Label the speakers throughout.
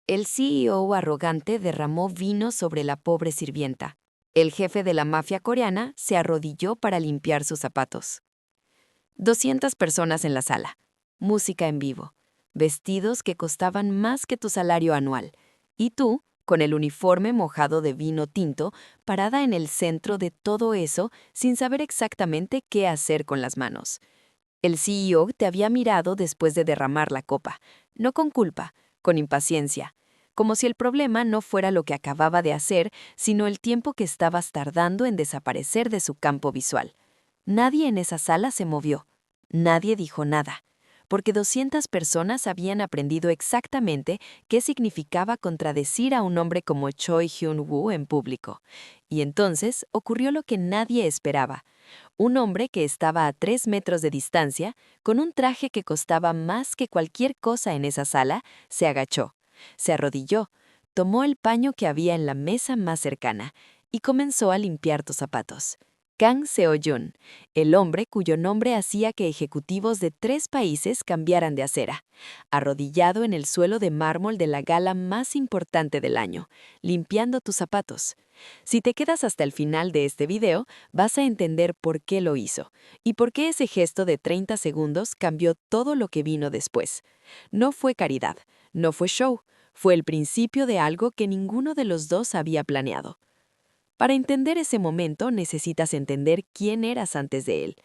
Speaker 1: El CEO arrogante derramó vino sobre la pobre sirvienta. El jefe de la mafia coreana se arrodilló para limpiar sus zapatos. 200 personas en la sala. Música en vivo. Vestidos que costaban más que tu salario anual. Y tú, con el uniforme mojado de vino tinto, parada en el centro de todo eso sin saber exactamente qué hacer con las manos. El CEO te había mirado después de derramar la copa, no con culpa, con impaciencia, como si el problema no fuera lo que acababa de hacer, sino el tiempo que estabas tardando en desaparecer de su campo visual. Nadie en esa sala se movió, nadie dijo nada, porque 200 personas habían aprendido exactamente qué significaba contradecir a un hombre como Choi Hyun-woo en público. Y entonces ocurrió lo que nadie esperaba. Un hombre que estaba a 3 metros de distancia, con un traje que costaba más que cualquier cosa en esa sala, se agachó, se arrodilló, tomó el paño que había en la mesa más cercana y comenzó a limpiar tus zapatos. Kang Seo-jun, el hombre cuyo nombre hacía que ejecutivos de 3 países cambiaran de acera, arrodillado en el suelo de mármol de la gala más importante del año, limpiando tus zapatos. Si te quedas hasta el final de este video, vas a entender por qué lo hizo y por qué ese gesto de 30 segundos cambió todo lo que vino después. No fue caridad, no fue show, fue el principio de algo que ninguno de los dos había planeado. Para entender ese momento necesitas entender quién eras antes de él.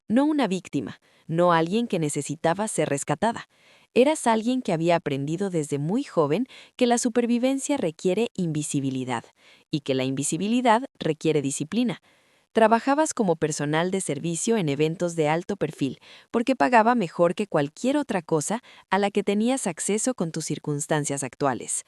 Speaker 1: No una víctima, no alguien que necesitaba ser rescatada. Eras alguien que había aprendido desde muy joven que la supervivencia requiere invisibilidad y que la invisibilidad requiere disciplina. Trabajabas como personal de servicio en eventos de alto perfil porque pagaba mejor que cualquier otra cosa a la que tenías acceso con tus circunstancias actuales.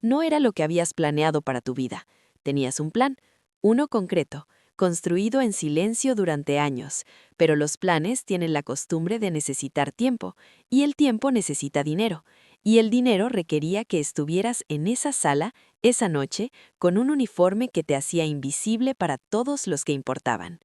Speaker 1: No era lo que habías planeado para tu vida. Tenías un plan, uno concreto, construido en silencio durante años, pero los planes tienen la costumbre de necesitar tiempo, y el tiempo necesita dinero, y el dinero requería que estuvieras en esa sala, esa noche, con un uniforme que te hacía invisible para todos los que importaban.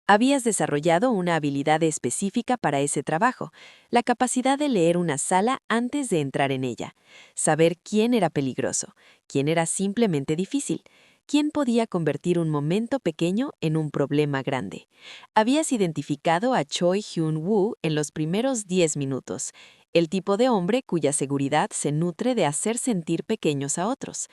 Speaker 1: Habías desarrollado una habilidad específica para ese trabajo, la capacidad de leer una sala antes de entrar en ella, saber quién era peligroso, quién era simplemente difícil, quién podía convertir un momento pequeño en un problema grande. Habías identificado a Choi Hyun-woo en los primeros 10 minutos, el tipo de hombre cuya seguridad se nutre de hacer sentir pequeños a otros.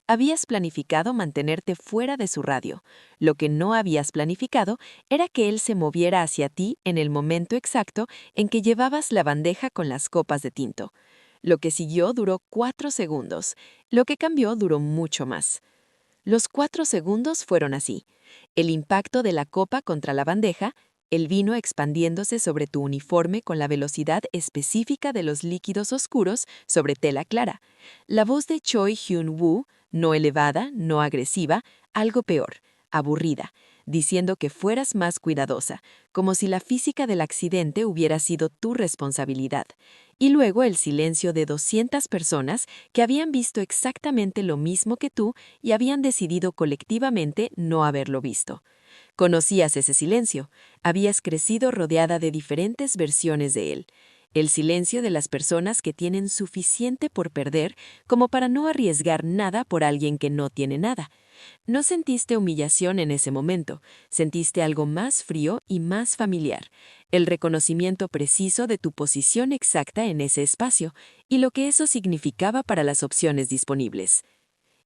Speaker 1: Habías planificado mantenerte fuera de su radio. Lo que no habías planificado era que él se moviera hacia ti en el momento exacto en que llevabas la bandeja con las copas de tinto. Lo que siguió duró 4 segundos. Lo que cambió duró mucho más. Los 4 segundos fueron así: el impacto de la copa contra la bandeja, el vino expandiéndose sobre tu uniforme con la velocidad específica de los líquidos oscuros sobre tela clara, la voz de Choi Hyun-woo, no elevada, no agresiva, algo peor, aburrida, diciendo que fueras más cuidadosa, como si la física del accidente hubiera sido tu responsabilidad. Y luego el silencio de 200 personas que habían visto exactamente lo mismo que tú y habían decidido colectivamente no haberlo visto. Conocías ese silencio, habías crecido rodeada de diferentes versiones de él. El silencio de las personas que tienen suficiente por perder como para no arriesgar nada por alguien que no tiene nada. No sentiste humillación en ese momento, sentiste algo más frío y más familiar, el reconocimiento preciso de tu posición exacta en ese espacio y lo que eso significaba para las opciones disponibles.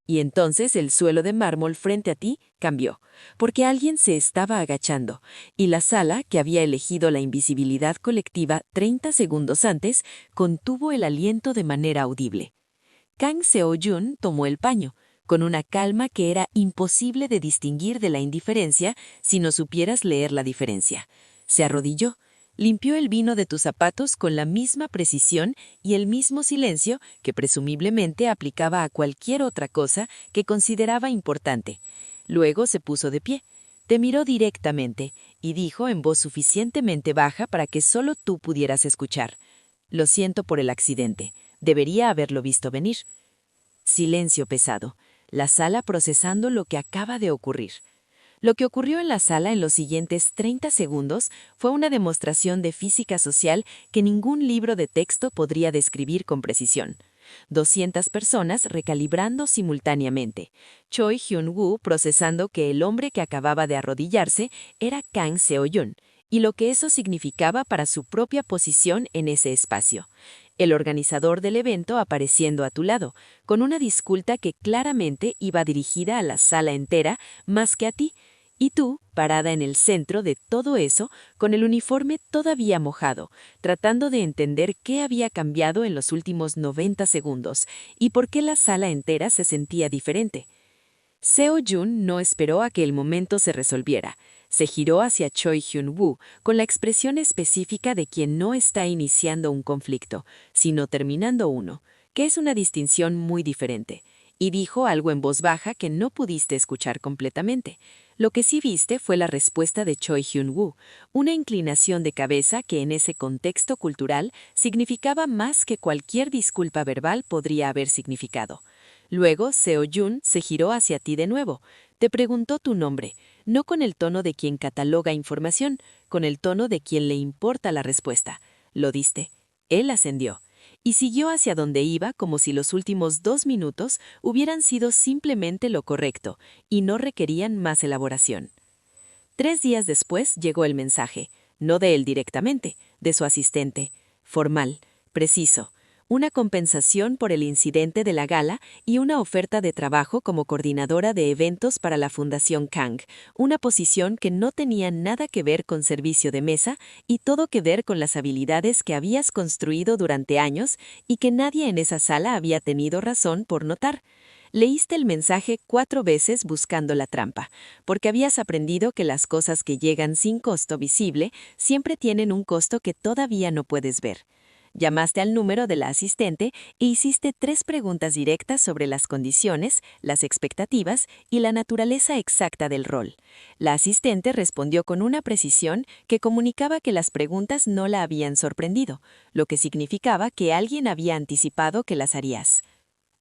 Speaker 1: Y entonces el suelo de mármol frente a ti cambió, porque alguien se estaba agachando, y la sala, que había elegido la invisibilidad colectiva 30 segundos antes, contuvo el aliento de manera audible. Kang Seo-jun tomó el paño, con una calma que era imposible de distinguir de la indiferencia si no supieras leer la diferencia. Se arrodilló, limpió el vino de tus zapatos con la misma precisión y el mismo silencio que presumiblemente aplicaba a cualquier otra cosa que consideraba importante. Luego se puso de pie, te miró directamente y dijo en voz suficientemente baja para que solo tú pudieras escuchar: «Lo siento por el accidente. Debería haberlo visto venir». Silencio pesado, la sala procesando lo que acaba de ocurrir. Lo que ocurrió en la sala en los siguientes 30 segundos fue una demostración de física social que ningún libro de texto podría describir con precisión. 200 personas recalibrando simultáneamente. Choi Hyun-woo procesando que el hombre que acababa de arrodillarse era Kang Seo-yun, y lo que eso significaba para su propia posición en ese espacio. El organizador del evento apareciendo a tu lado, con una disculpa que claramente iba dirigida a la sala entera más que a ti, y tú, parada en el centro de todo eso, con el uniforme todavía mojado, tratando de entender qué había cambiado en los últimos 90 segundos y por qué la sala entera se sentía diferente. Seo-jun no esperó a que el momento se resolviera. Se giró hacia Choi Hyun-woo con la expresión específica de quien no está iniciando un conflicto, sino terminando uno, que es una distinción muy diferente, y dijo algo en voz baja que no pudiste escuchar completamente. Lo que sí viste fue la respuesta de Choi Hyun-woo, una inclinación de cabeza que en ese contexto cultural significaba más que cualquier disculpa verbal podría haber significado. Luego, Seo-jun se giró hacia ti de nuevo. Te preguntó tu nombre, no con el tono de quien cataloga información, con el tono de quien le importa la respuesta. Lo diste. Él ascendió. Y siguió hacia donde iba como si los últimos 2 minutos hubieran sido simplemente lo correcto y no requerían más elaboración. 3 días después llegó el mensaje, no de él directamente, de su asistente, formal, preciso, una compensación por el incidente de la gala y una oferta de trabajo como coordinadora de eventos para la Fundación Kang, una posición que no tenía nada que ver con servicio de mesa y todo que ver con las habilidades que habías construido durante años y que nadie en esa sala había tenido razón por notar. Leíste el mensaje 4 veces buscando la trampa, porque habías aprendido que las cosas que llegan sin costo visible siempre tienen un costo que todavía no puedes ver. Llamaste al número de la asistente e hiciste 3 preguntas directas sobre las condiciones, las expectativas y la naturaleza exacta del rol. La asistente respondió con una precisión que comunicaba que las preguntas no la habían sorprendido, lo que significaba que alguien había anticipado que las harías.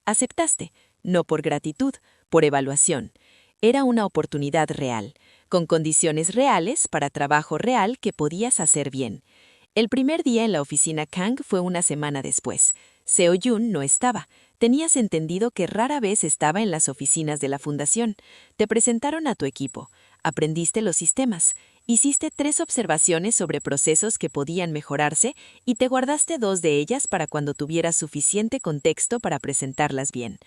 Speaker 1: Aceptaste, no por gratitud, por evaluación. Era una oportunidad real, con condiciones reales para trabajo real que podías hacer bien. El primer día en la oficina Kang fue una semana después. Seo-jun no estaba. Tenías entendido que rara vez estaba en las oficinas de la fundación. Te presentaron a tu equipo. Aprendiste los sistemas. Hiciste 3 observaciones sobre procesos que podían mejorarse y te guardaste 2 de ellas para cuando tuvieras suficiente contexto para presentarlas bien.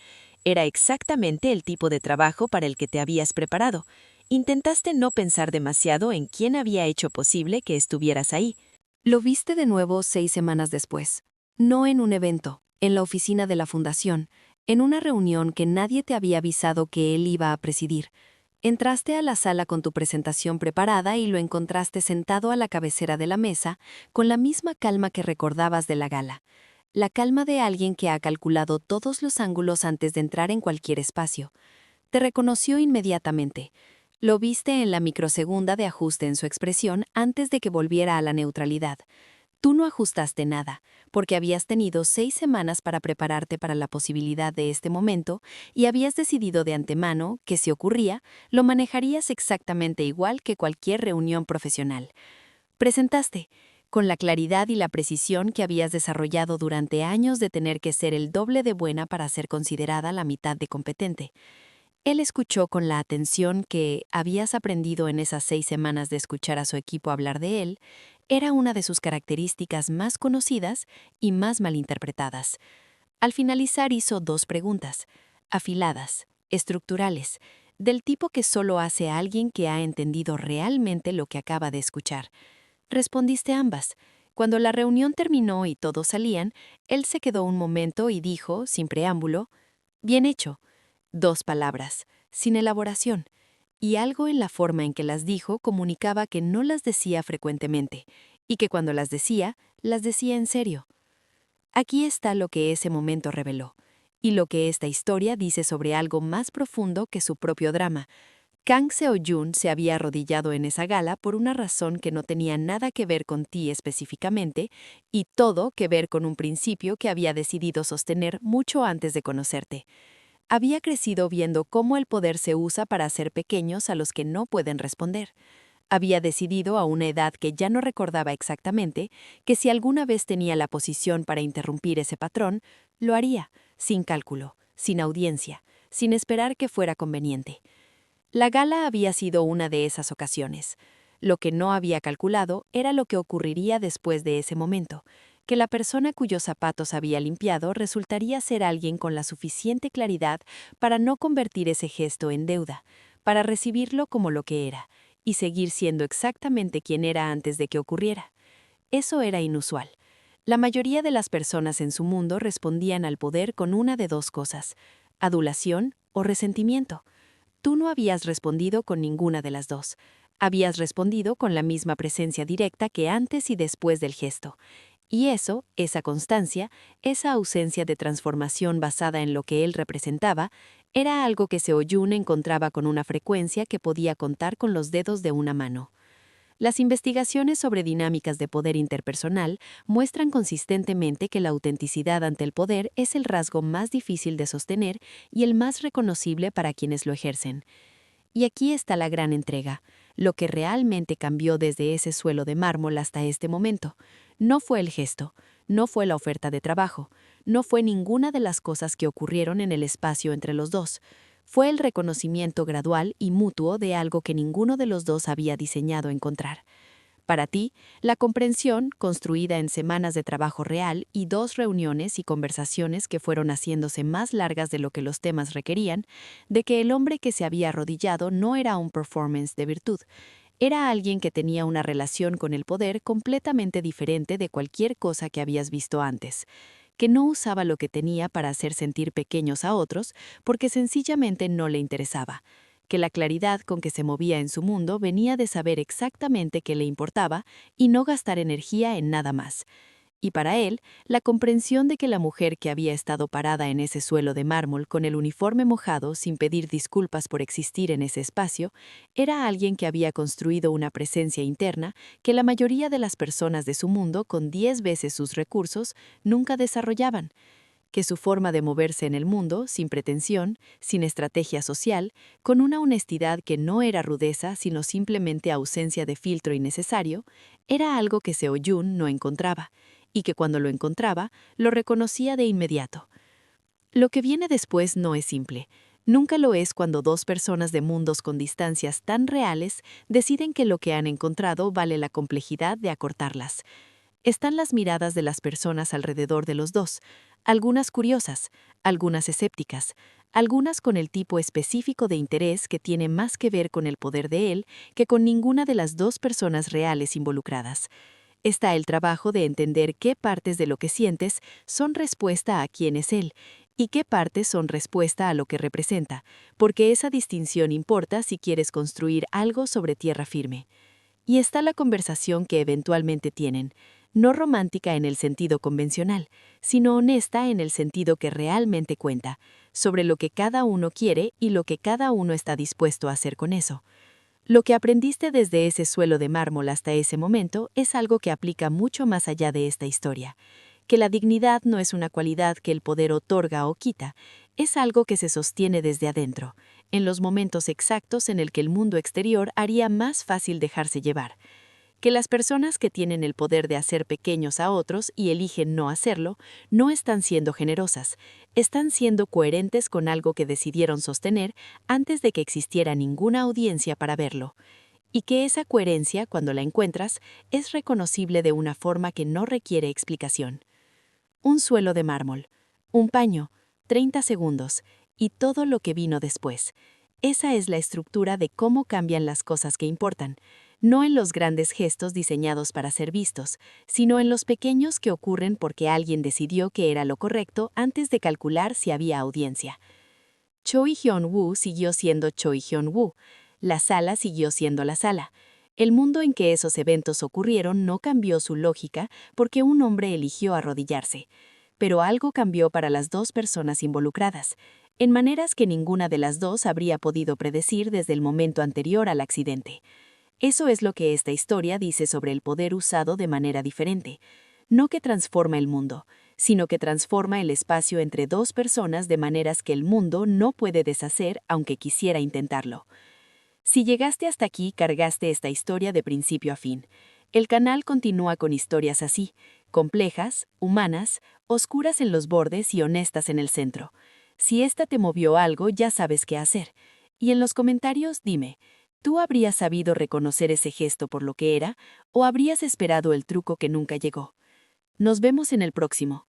Speaker 1: Era exactamente el tipo de trabajo para el que te habías preparado. Intentaste no pensar demasiado en quién había hecho posible que estuvieras ahí. Lo viste de nuevo 6 semanas después. No en un evento, en la oficina de la fundación, en una reunión que nadie te había avisado que él iba a presidir. Entraste a la sala con tu presentación preparada y lo encontraste sentado a la cabecera de la mesa, con la misma calma que recordabas de la gala. La calma de alguien que ha calculado todos los ángulos antes de entrar en cualquier espacio. Te reconoció inmediatamente. Lo viste en la microsegunda de ajuste en su expresión antes de que volviera a la neutralidad. Tú no ajustaste nada, porque habías tenido 6 semanas para prepararte para la posibilidad de este momento y habías decidido de antemano que si ocurría, lo manejarías exactamente igual que cualquier reunión profesional. Presentaste, con la claridad y la precisión que habías desarrollado durante años de tener que ser el doble de buena para ser considerada la mitad de competente. Él escuchó con la atención que habías aprendido en esas 6 semanas de escuchar a su equipo hablar de él, era una de sus características más conocidas y más malinterpretadas. Al finalizar hizo 2 preguntas, afiladas, estructurales, del tipo que solo hace alguien que ha entendido realmente lo que acaba de escuchar. Respondiste ambas. Cuando la reunión terminó y todos salían, él se quedó un momento y dijo, sin preámbulo, «Bien hecho». 2 palabras, sin elaboración, y algo en la forma en que las dijo comunicaba que no las decía frecuentemente, y que cuando las decía en serio. Aquí está lo que ese momento reveló, y lo que esta historia dice sobre algo más profundo que su propio drama. Kang Seo-jun se había arrodillado en esa gala por una razón que no tenía nada que ver con ti específicamente, y todo que ver con un principio que había decidido sostener mucho antes de conocerte. Había crecido viendo cómo el poder se usa para hacer pequeños a los que no pueden responder. Había decidido a una edad que ya no recordaba exactamente que si alguna vez tenía la posición para interrumpir ese patrón, Lo haría, sin cálculo, sin audiencia, sin esperar que fuera conveniente. La gala había sido una de esas ocasiones. Lo que no había calculado era lo que ocurriría después de ese momento, que la persona cuyos zapatos había limpiado resultaría ser alguien con la suficiente claridad para no convertir ese gesto en deuda, para recibirlo como lo que era, y seguir siendo exactamente quien era antes de que ocurriera. Eso era inusual. La mayoría de las personas en su mundo respondían al poder con una de dos cosas: adulación o resentimiento. Tú no habías respondido con ninguna de las dos. Habías respondido con la misma presencia directa que antes y después del gesto. Y eso, esa constancia, esa ausencia de transformación basada en lo que él representaba, era algo que Seo Yun encontraba con una frecuencia que podía contar con los dedos de una mano. Las investigaciones sobre dinámicas de poder interpersonal muestran consistentemente que la autenticidad ante el poder es el rasgo más difícil de sostener y el más reconocible para quienes lo ejercen. Y aquí está la gran entrega. Lo que realmente cambió desde ese suelo de mármol hasta este momento no fue el gesto, no fue la oferta de trabajo, no fue ninguna de las cosas que ocurrieron en el espacio entre los dos. Fue el reconocimiento gradual y mutuo de algo que ninguno de los dos había diseñado encontrar. Para ti, la comprensión, construida en semanas de trabajo real y 2 reuniones y conversaciones que fueron haciéndose más largas de lo que los temas requerían, de que el hombre que se había arrodillado no era un performance de virtud, era alguien que tenía una relación con el poder completamente diferente de cualquier cosa que habías visto antes, que no usaba lo que tenía para hacer sentir pequeños a otros porque sencillamente no le interesaba, que la claridad con que se movía en su mundo venía de saber exactamente qué le importaba y no gastar energía en nada más. Y para él, la comprensión de que la mujer que había estado parada en ese suelo de mármol con el uniforme mojado sin pedir disculpas por existir en ese espacio, era alguien que había construido una presencia interna que la mayoría de las personas de su mundo con 10 veces sus recursos nunca desarrollaban, que su forma de moverse en el mundo, sin pretensión, sin estrategia social, con una honestidad que no era rudeza sino simplemente ausencia de filtro innecesario, era algo que Seo Yun no encontraba, y que cuando lo encontraba, lo reconocía de inmediato. Lo que viene después no es simple. Nunca lo es cuando dos personas de mundos con distancias tan reales deciden que lo que han encontrado vale la complejidad de acortarlas. Están las miradas de las personas alrededor de los dos, algunas curiosas, algunas escépticas, algunas con el tipo específico de interés que tiene más que ver con el poder de él que con ninguna de las dos personas reales involucradas. Está el trabajo de entender qué partes de lo que sientes son respuesta a quién es él y qué partes son respuesta a lo que representa, porque esa distinción importa si quieres construir algo sobre tierra firme. Y está la conversación que eventualmente tienen, no romántica en el sentido convencional, sino honesta en el sentido que realmente cuenta, sobre lo que cada uno quiere y lo que cada uno está dispuesto a hacer con eso. Lo que aprendiste desde ese suelo de mármol hasta ese momento es algo que aplica mucho más allá de esta historia, que la dignidad no es una cualidad que el poder otorga o quita, es algo que se sostiene desde adentro, en los momentos exactos en el que el mundo exterior haría más fácil dejarse llevar. Que las personas que tienen el poder de hacer pequeños a otros y eligen no hacerlo, no están siendo generosas, están siendo coherentes con algo que decidieron sostener antes de que existiera ninguna audiencia para verlo. Y que esa coherencia, cuando la encuentras, es reconocible de una forma que no requiere explicación. Un suelo de mármol, un paño, 30 segundos, y todo lo que vino después. Esa es la estructura de cómo cambian las cosas que importan, no en los grandes gestos diseñados para ser vistos, sino en los pequeños que ocurren porque alguien decidió que era lo correcto antes de calcular si había audiencia. Choi Hyun-woo siguió siendo Choi Hyun-woo. La sala siguió siendo la sala. El mundo en que esos eventos ocurrieron no cambió su lógica porque un hombre eligió arrodillarse. Pero algo cambió para las dos personas involucradas, en maneras que ninguna de las dos habría podido predecir desde el momento anterior al accidente. Eso es lo que esta historia dice sobre el poder usado de manera diferente. No que transforma el mundo, sino que transforma el espacio entre dos personas de maneras que el mundo no puede deshacer aunque quisiera intentarlo. Si llegaste hasta aquí, cargaste esta historia de principio a fin. El canal continúa con historias así, complejas, humanas, oscuras en los bordes y honestas en el centro. Si esta te movió algo, ya sabes qué hacer. Y en los comentarios dime, ¿tú habrías sabido reconocer ese gesto por lo que era o habrías esperado el truco que nunca llegó? Nos vemos en el próximo.